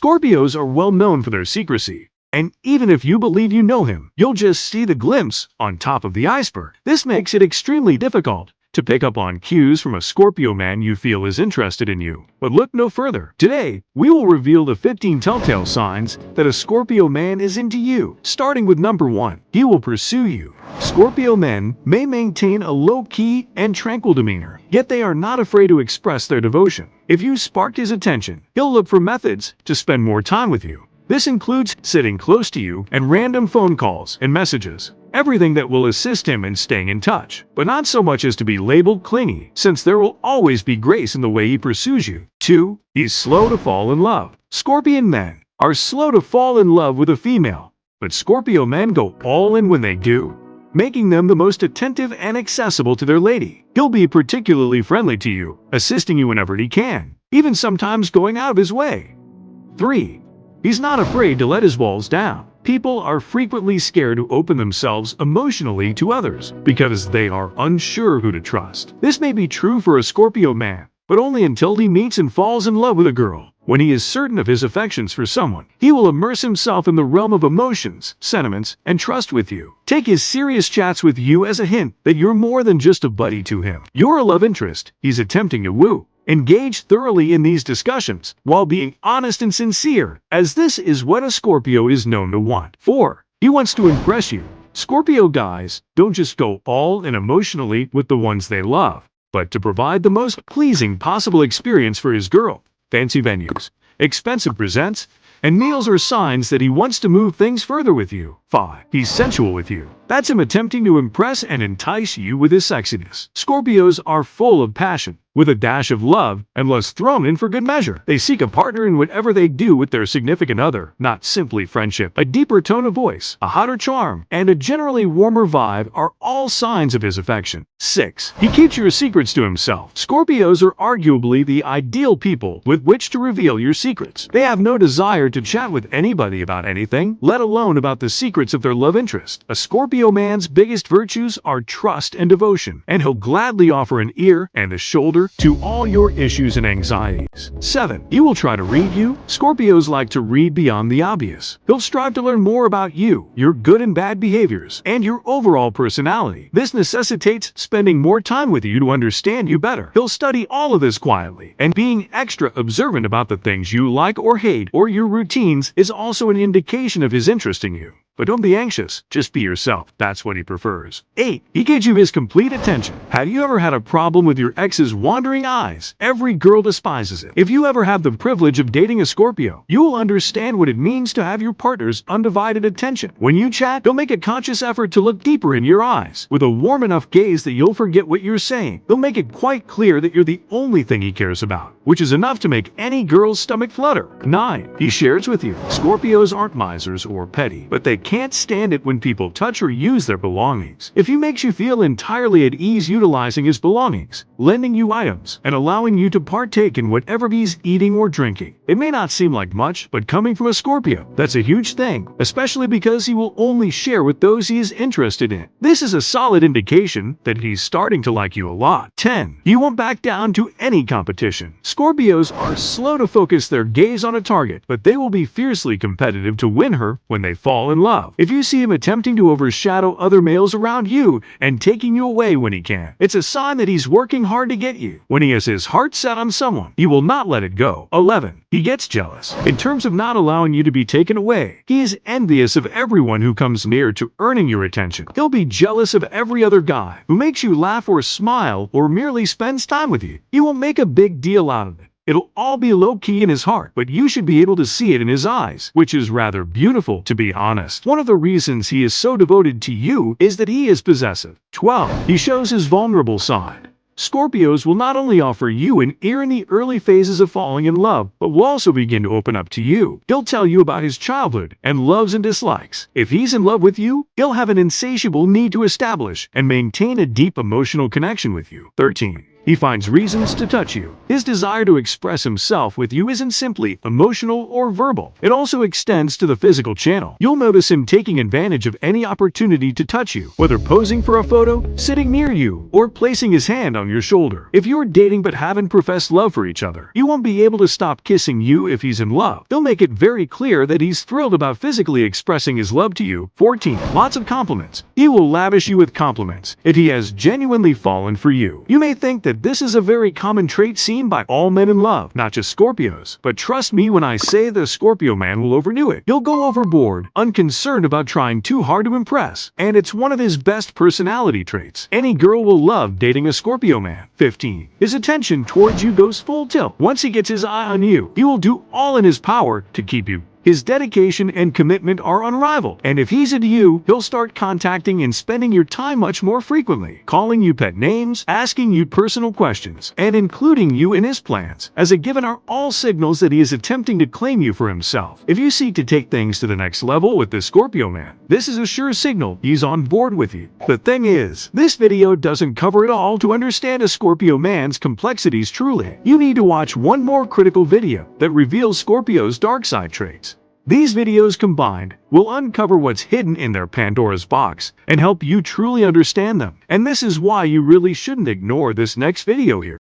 Scorpios are well known for their secrecy, and even if you believe you know him, you'll just see the glimpse on top of the iceberg. This makes it extremely difficult to pick up on cues from a Scorpio man you feel is interested in you. But look no further. Today, we will reveal the 15 telltale signs that a Scorpio man is into you. Starting with number 1, he will pursue you. Scorpio men may maintain a low-key and tranquil demeanor, yet they are not afraid to express their devotion. If you sparked his attention, he'll look for methods to spend more time with you. This includes sitting close to you and random phone calls and messages. Everything that will assist him in staying in touch, but not so much as to be labeled clingy, since there will always be grace in the way he pursues you. 2. He's slow to fall in love. Scorpion men are slow to fall in love with a female, but Scorpio men go all in when they do, making them the most attentive and accessible to their lady. He'll be particularly friendly to you, assisting you whenever he can, even sometimes going out of his way. 3. He's not afraid to let his walls down. People are frequently scared to open themselves emotionally to others because they are unsure who to trust. This may be true for a Scorpio man, but only until he meets and falls in love with a girl. When he is certain of his affections for someone, he will immerse himself in the realm of emotions, sentiments, and trust with you. Take his serious chats with you as a hint that you're more than just a buddy to him. You're a love interest he's attempting to woo. Engage thoroughly in these discussions while being honest and sincere, as this is what a Scorpio is known to want. 4. He wants to impress you. Scorpio guys don't just go all in emotionally with the ones they love, but to provide the most pleasing possible experience for his girl. Fancy venues, expensive presents, and meals are signs that he wants to move things further with you. 5. He's sensual with you. That's him attempting to impress and entice you with his sexiness. Scorpios are full of passion, with a dash of love and lust thrown in for good measure. They seek a partner in whatever they do with their significant other, not simply friendship. A deeper tone of voice, a hotter charm, and a generally warmer vibe are all signs of his affection. 6. He keeps your secrets to himself. Scorpios are arguably the ideal people with which to reveal your secrets. They have no desire to chat with anybody about anything, let alone about the secrets of their love interest. A Scorpio man's biggest virtues are trust and devotion, and he'll gladly offer an ear and a shoulder to all your issues and anxieties. 7. He will try to read you. Scorpios like to read beyond the obvious. He'll strive to learn more about you, your good and bad behaviors, and your overall personality. This necessitates spending more time with you to understand you better. He'll study all of this quietly, and being extra observant about the things you like or hate or your routines is also an indication of his interest in you. But don't be anxious, just be yourself. That's what he prefers. 8. He gives you his complete attention. Have you ever had a problem with your ex's wandering eyes? Every girl despises it. If you ever have the privilege of dating a Scorpio, you will understand what it means to have your partner's undivided attention. When you chat, they'll make a conscious effort to look deeper in your eyes, with a warm enough gaze that you'll forget what you're saying. They'll make it quite clear that you're the only thing he cares about, which is enough to make any girl's stomach flutter. 9. He shares with you. Scorpios aren't misers or petty, but they can't stand it when people touch or use their belongings. If he makes you feel entirely at ease utilizing his belongings, lending you items, and allowing you to partake in whatever he's eating or drinking, it may not seem like much, but coming from a Scorpio, that's a huge thing, especially because he will only share with those he is interested in. This is a solid indication that he's starting to like you a lot. 10. He won't back down to any competition. Scorpios are slow to focus their gaze on a target, but they will be fiercely competitive to win her when they fall in love. If you see him attempting to overshadow other males around you and taking you away when he can, it's a sign that he's working hard to get you. When he has his heart set on someone, he will not let it go. 11. He gets jealous. In terms of not allowing you to be taken away, he is envious of everyone who comes near to earning your attention. He'll be jealous of every other guy who makes you laugh or smile or merely spends time with you. He won't make a big deal out of it. It'll all be low-key in his heart, but you should be able to see it in his eyes, which is rather beautiful, to be honest. One of the reasons he is so devoted to you is that he is possessive. 12. He shows his vulnerable side. Scorpios will not only offer you an ear in the early phases of falling in love, but will also begin to open up to you. He'll tell you about his childhood and loves and dislikes. If he's in love with you, he'll have an insatiable need to establish and maintain a deep emotional connection with you. 13. He finds reasons to touch you. His desire to express himself with you isn't simply emotional or verbal. It also extends to the physical channel. You'll notice him taking advantage of any opportunity to touch you, whether posing for a photo, sitting near you, or placing his hand on your shoulder. If you're dating but haven't professed love for each other, he won't be able to stop kissing you if he's in love. He'll make it very clear that he's thrilled about physically expressing his love to you. 14. Lots of compliments. He will lavish you with compliments if he has genuinely fallen for you. You may think that this is a very common trait seen by all men in love, not just Scorpios. But trust me when I say the Scorpio man will overdo it. He'll go overboard, unconcerned about trying too hard to impress, and it's one of his best personality traits. Any girl will love dating a Scorpio man. 15. His attention towards you goes full tilt. Once he gets his eye on you, he will do all in his power to keep you. His dedication and commitment are unrivaled, and if he's into you, he'll start contacting and spending your time much more frequently, calling you pet names, asking you personal questions, and including you in his plans. As a given are all signals that he is attempting to claim you for himself. If you seek to take things to the next level with this Scorpio man, this is a sure signal he's on board with you. The thing is, this video doesn't cover it all. To understand a Scorpio man's complexities truly, you need to watch one more critical video that reveals Scorpio's dark side traits. These videos combined will uncover what's hidden in their Pandora's box and help you truly understand them. And this is why you really shouldn't ignore this next video here.